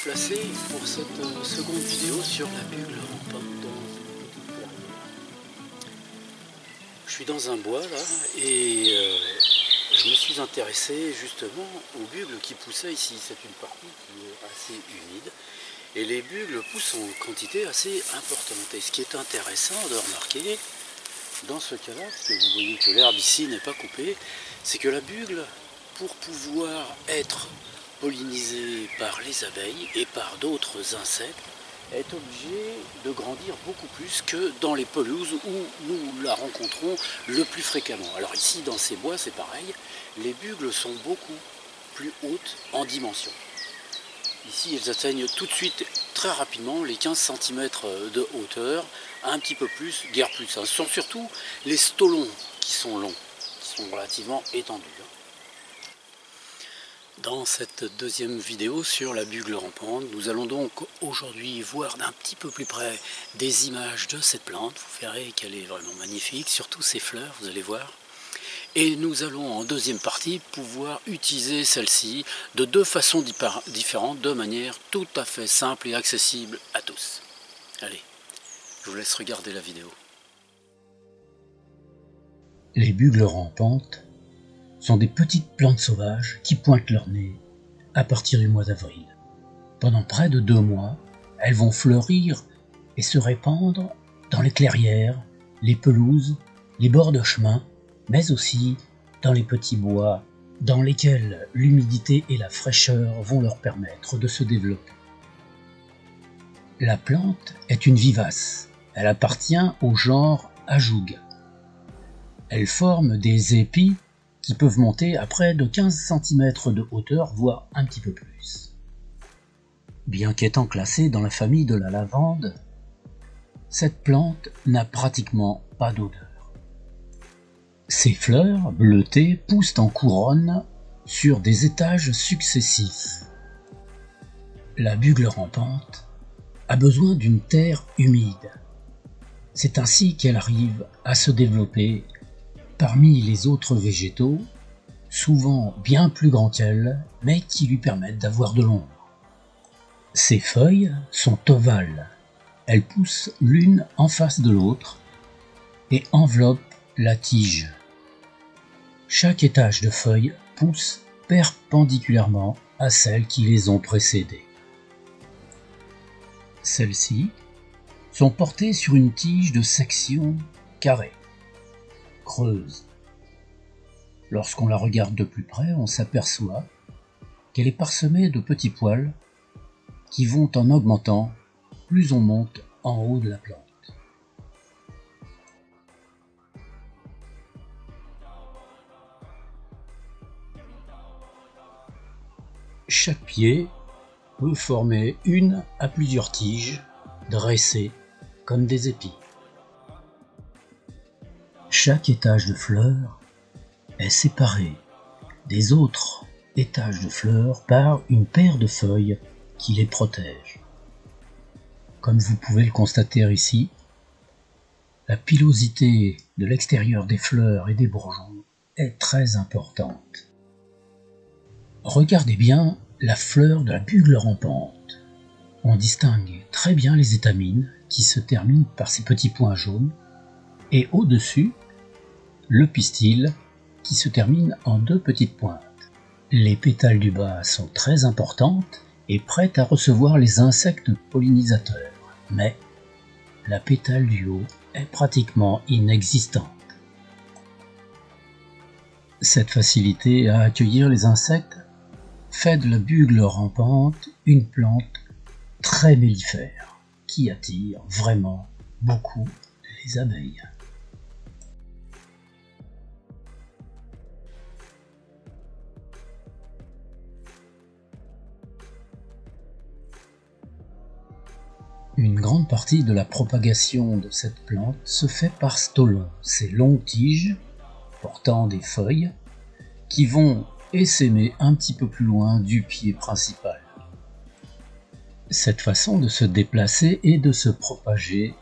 placé pour cette seconde vidéo sur la bugle rampante dans une petite clairière. Je suis dans un bois là et je me suis intéressé justement aux bugles qui poussaient ici. C'est une partie qui est assez humide et les bugles poussent en quantité assez importante. Et ce qui est intéressant de remarquer dans ce cas-là, parce que vous voyez que l'herbe ici n'est pas coupée, c'est que la bugle, pour pouvoir être pollinisée par les abeilles et par d'autres insectes, est obligée de grandir beaucoup plus que dans les pelouses où nous la rencontrons le plus fréquemment. Alors ici, dans ces bois, c'est pareil, les bugles sont beaucoup plus hautes en dimension. Ici, elles atteignent tout de suite, très rapidement, les 15 cm de hauteur, un petit peu plus, guère plus. Ce sont surtout les stolons qui sont longs, qui sont relativement étendus. Dans cette deuxième vidéo sur la bugle rampante, nous allons donc aujourd'hui voir d'un petit peu plus près des images de cette plante. Vous verrez qu'elle est vraiment magnifique, surtout ses fleurs, vous allez voir. Et nous allons en deuxième partie pouvoir utiliser celle-ci de deux façons différentes, de manière tout à fait simple et accessible à tous. Allez, je vous laisse regarder la vidéo. Les bugles rampantes sont des petites plantes sauvages qui pointent leur nez à partir du mois d'avril. Pendant près de 2 mois, elles vont fleurir et se répandre dans les clairières, les pelouses, les bords de chemin, mais aussi dans les petits bois dans lesquels l'humidité et la fraîcheur vont leur permettre de se développer. La plante est une vivace. Elle appartient au genre Ajuga. Elle forme des épis qui peuvent monter à près de 15 cm de hauteur, voire un petit peu plus. Bien qu'étant classée dans la famille de la lavande, cette plante n'a pratiquement pas d'odeur. Ses fleurs bleutées poussent en couronne sur des étages successifs. La bugle rampante a besoin d'une terre humide. C'est ainsi qu'elle arrive à se développer parmi les autres végétaux, souvent bien plus grands qu'elle, mais qui lui permettent d'avoir de l'ombre. Ses feuilles sont ovales. Elles poussent l'une en face de l'autre et enveloppent la tige. Chaque étage de feuilles pousse perpendiculairement à celles qui les ont précédées. Celles-ci sont portées sur une tige de section carrée, creuse. Lorsqu'on la regarde de plus près, on s'aperçoit qu'elle est parsemée de petits poils qui vont en augmentant plus on monte en haut de la plante. Chaque pied peut former une à plusieurs tiges dressées comme des épis. Chaque étage de fleurs est séparé des autres étages de fleurs par une paire de feuilles qui les protège. Comme vous pouvez le constater ici, la pilosité de l'extérieur des fleurs et des bourgeons est très importante. Regardez bien la fleur de la bugle rampante. On distingue très bien les étamines qui se terminent par ces petits points jaunes et au-dessus, le pistil qui se termine en 2 petites pointes. Les pétales du bas sont très importantes et prêtes à recevoir les insectes pollinisateurs, mais la pétale du haut est pratiquement inexistante. Cette facilité à accueillir les insectes fait de la bugle rampante une plante très mellifère qui attire vraiment beaucoup les abeilles. Une grande partie de la propagation de cette plante se fait par stolons, ces longues tiges portant des feuilles qui vont essaimer un petit peu plus loin du pied principal. Cette façon de se déplacer et de se propager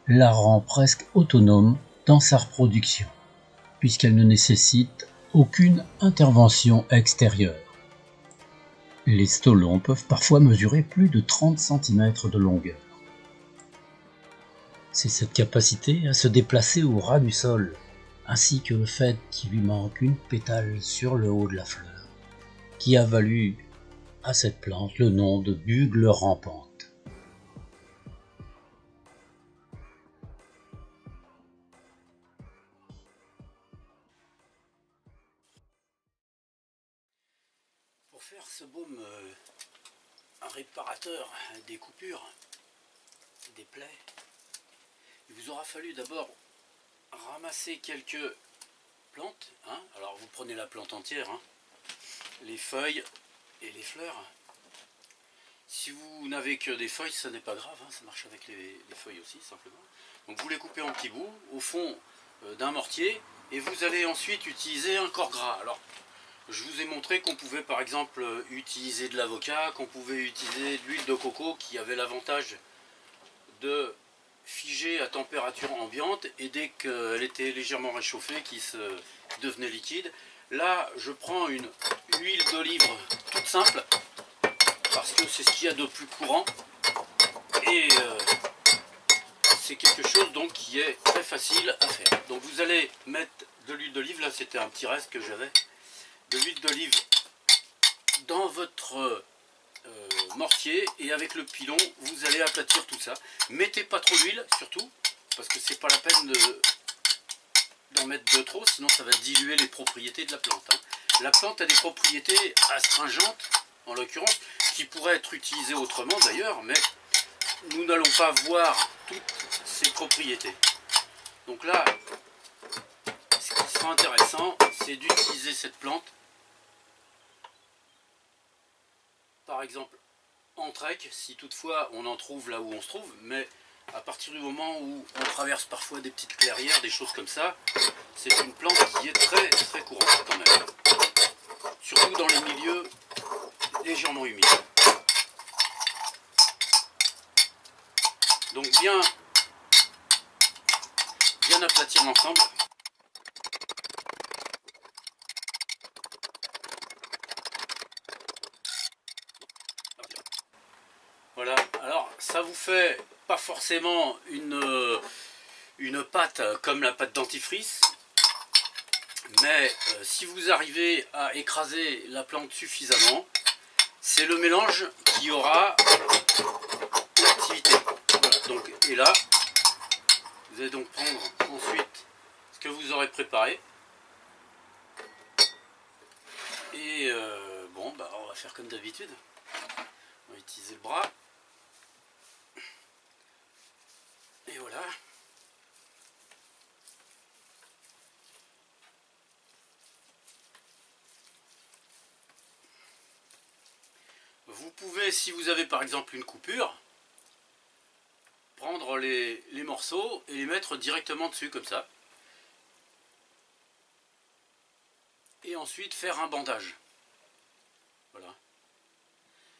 la rend presque autonome dans sa reproduction, puisqu'elle ne nécessite aucune intervention extérieure. Les stolons peuvent parfois mesurer plus de 30 cm de longueur. C'est cette capacité à se déplacer au ras du sol, ainsi que le fait qu'il lui manque une pétale sur le haut de la fleur, qui a valu à cette plante le nom de bugle rampante. Pour faire ce baume réparateur des coupures, des plaies, il vous aura fallu d'abord ramasser quelques plantes. Alors vous prenez la plante entière, les feuilles et les fleurs. Si vous n'avez que des feuilles, ça n'est pas grave, ça marche avec les feuilles aussi simplement. Donc vous les coupez en petits bouts au fond d'un mortier et vous allez ensuite utiliser un corps gras. Alors je vous ai montré qu'on pouvait par exemple utiliser de l'avocat, qu'on pouvait utiliser de l'huile de coco qui avait l'avantage de figer à température ambiante et dès qu'elle était légèrement réchauffée, qui devenait liquide. Là, je prends une huile d'olive toute simple parce que c'est ce qu'il y a de plus courant et c'est quelque chose donc qui est très facile à faire. Donc vous allez mettre de l'huile d'olive, là c'était un petit reste que j'avais, de l'huile d'olive dans votre mortier et avec le pilon vous allez aplatir tout ça. Mettez pas trop d'huile surtout parce que c'est pas la peine d'en mettre de trop, sinon ça va diluer les propriétés de la plante. La plante a des propriétés astringentes en l'occurrence qui pourraient être utilisées autrement d'ailleurs, mais nous n'allons pas voir toutes ces propriétés. Donc là, ce qui sera intéressant, c'est d'utiliser cette plante par exemple en trek, si toutefois on en trouve là où on se trouve, mais à partir du moment où on traverse parfois des petites clairières, des choses comme ça, c'est une plante qui est très très courante quand même, surtout dans les milieux légèrement humides. Donc bien aplatir l'ensemble. Voilà, alors ça vous fait pas forcément une pâte comme la pâte dentifrice, mais si vous arrivez à écraser la plante suffisamment, c'est le mélange qui aura l'activité. Voilà, donc, et là, vous allez donc prendre ensuite ce que vous aurez préparé. Et bon, bah, on va faire comme d'habitude. On va utiliser le bras. Et voilà. Vous pouvez, si vous avez par exemple une coupure, prendre les morceaux et les mettre directement dessus comme ça. Et ensuite faire un bandage. Voilà.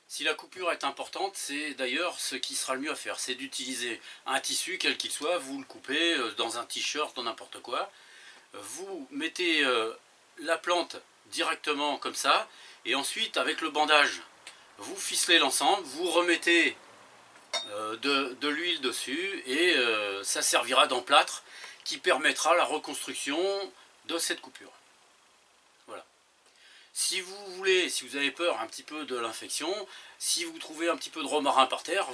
Si la coupure est importante, c'est d'ailleurs ce qui sera le mieux à faire, c'est d'utiliser un tissu, quel qu'il soit, vous le coupez dans un t-shirt, dans n'importe quoi, vous mettez la plante directement comme ça, et ensuite avec le bandage, vous ficelez l'ensemble, vous remettez de l'huile dessus, et ça servira d'emplâtre qui permettra la reconstruction de cette coupure. Voilà. Si vous voulez, si vous avez peur un petit peu de l'infection, si vous trouvez un petit peu de romarin par terre,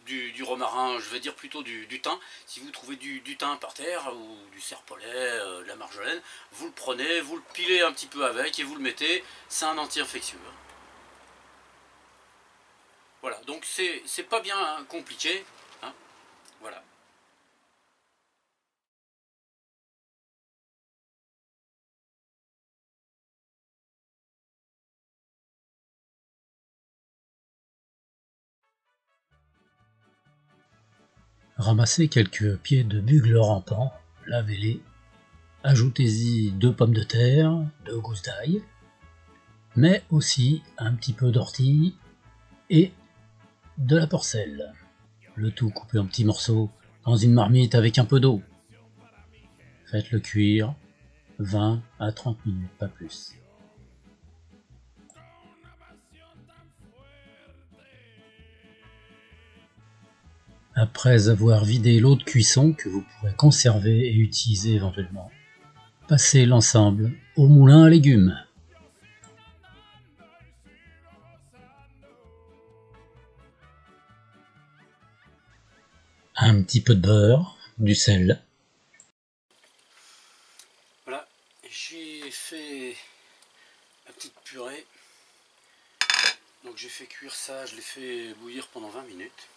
du romarin, je vais dire plutôt du thym, si vous trouvez du thym par terre, ou du serpolet, de la marjolaine, vous le prenez, vous le pilez un petit peu avec et vous le mettez, c'est un anti-infectieux. Voilà, donc c'est pas bien compliqué, voilà. Ramassez quelques pieds de bugle rampant, lavez-les, ajoutez-y 2 pommes de terre, 2 gousses d'ail, mais aussi un petit peu d'ortie et de la porcelle. Le tout coupé en petits morceaux dans une marmite avec un peu d'eau. Faites-le cuire 20 à 30 minutes, pas plus. Après avoir vidé l'eau de cuisson que vous pourrez conserver et utiliser éventuellement, passez l'ensemble au moulin à légumes. Un petit peu de beurre, du sel. Voilà, j'ai fait la petite purée. Donc j'ai fait cuire ça, je l'ai fait bouillir pendant 20 minutes.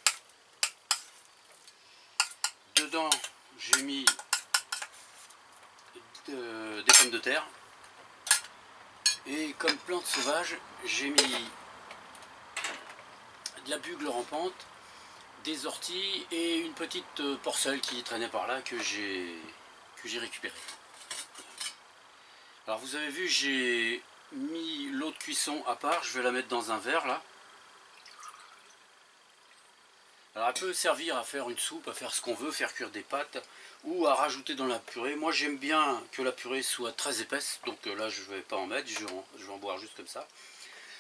Dedans, j'ai mis des pommes de terre. Et comme plante sauvage, j'ai mis de la bugle rampante, des orties et une petite porcelle qui traînait par là que j'ai récupérée. Alors vous avez vu, j'ai mis l'eau de cuisson à part, je vais la mettre dans un verre là. Alors elle peut servir à faire une soupe, à faire ce qu'on veut, faire cuire des pâtes ou à rajouter dans la purée. Moi j'aime bien que la purée soit très épaisse, donc là je ne vais pas en mettre, je vais en boire juste comme ça.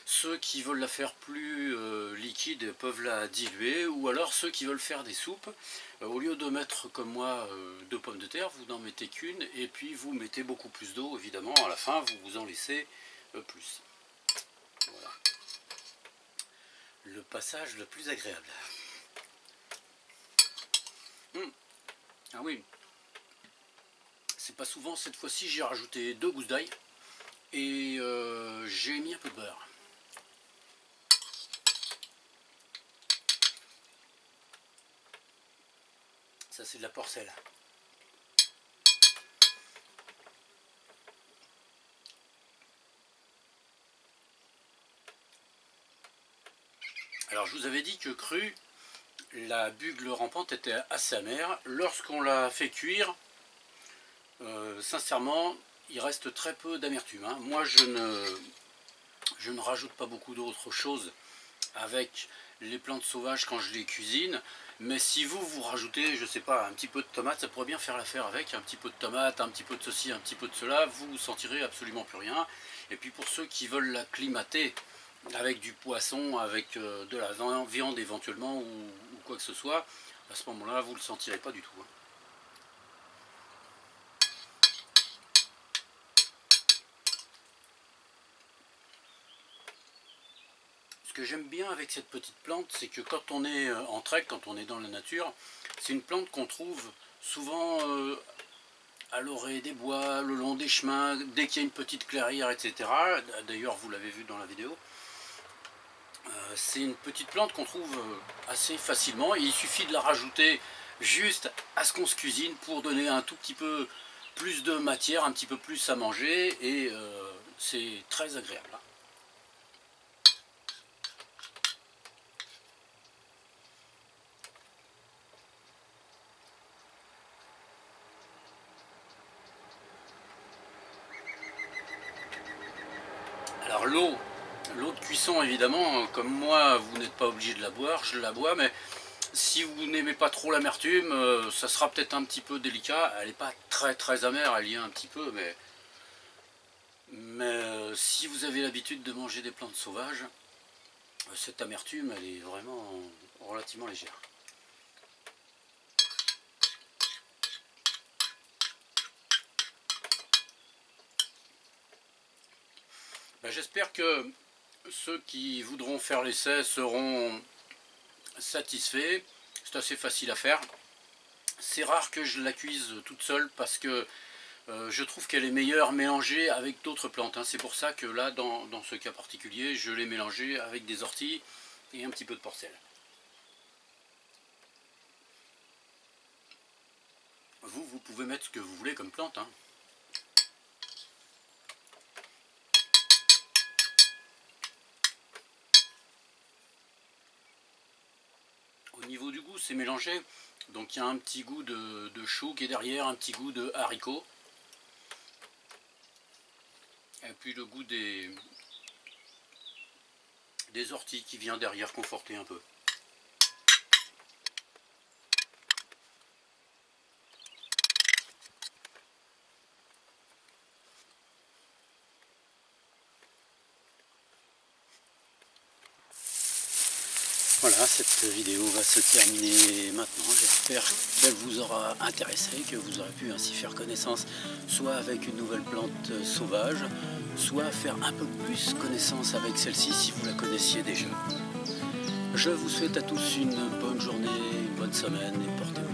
Ceux qui veulent la faire plus liquide peuvent la diluer, ou alors ceux qui veulent faire des soupes, au lieu de mettre comme moi 2 pommes de terre, vous n'en mettez qu'une, et puis vous mettez beaucoup plus d'eau, évidemment, à la fin vous vous en laissez plus. Voilà. Le passage le plus agréable. Ah oui, c'est pas souvent, cette fois-ci j'ai rajouté 2 gousses d'ail, et j'ai mis un peu de beurre. Ça c'est de la porcelle. Alors je vous avais dit que cru, la bugle rampante était assez amère. Lorsqu'on l'a fait cuire, sincèrement, il reste très peu d'amertume. Hein. Moi je ne rajoute pas beaucoup d'autres choses avec les plantes sauvages quand je les cuisine, mais si vous rajoutez, je sais pas, un petit peu de tomate, ça pourrait bien faire l'affaire avec, un petit peu de tomate, un petit peu de ceci, un petit peu de cela, vous sentirez absolument plus rien. Et puis pour ceux qui veulent l'acclimater avec du poisson, avec de la viande éventuellement, ou quoi que ce soit, à ce moment-là, vous ne le sentirez pas du tout. Hein. Ce que j'aime bien avec cette petite plante, c'est que quand on est en trek, quand on est dans la nature, c'est une plante qu'on trouve souvent à l'orée des bois, le long des chemins, dès qu'il y a une petite clairière, etc. D'ailleurs, vous l'avez vu dans la vidéo. C'est une petite plante qu'on trouve assez facilement. Et il suffit de la rajouter juste à ce qu'on se cuisine pour donner un tout petit peu plus de matière, un petit peu plus à manger. Et c'est très agréable. Hein. Alors l'eau de cuisson, évidemment, comme moi, vous n'êtes pas obligé de la boire, je la bois, mais si vous n'aimez pas trop l'amertume, ça sera peut-être un petit peu délicat. Elle n'est pas très amère, elle y est un petit peu, mais si vous avez l'habitude de manger des plantes sauvages, cette amertume, elle est vraiment relativement légère. Ben, j'espère que ceux qui voudront faire l'essai seront satisfaits. C'est assez facile à faire. C'est rare que je la cuise toute seule parce que je trouve qu'elle est meilleure mélangée avec d'autres plantes. Hein. C'est pour ça que là, dans ce cas particulier, je l'ai mélangée avec des orties et un petit peu de porcelle. Vous pouvez mettre ce que vous voulez comme plante. Hein. Au niveau du goût, c'est mélangé. Donc il y a un petit goût de chou qui est derrière, un petit goût de haricot. Et puis le goût des orties qui vient derrière conforter un peu. Voilà, cette vidéo va se terminer maintenant. J'espère qu'elle vous aura intéressé, que vous aurez pu ainsi faire connaissance soit avec une nouvelle plante sauvage, soit faire un peu plus connaissance avec celle-ci si vous la connaissiez déjà. Je vous souhaite à tous une bonne journée, une bonne semaine et portez-vous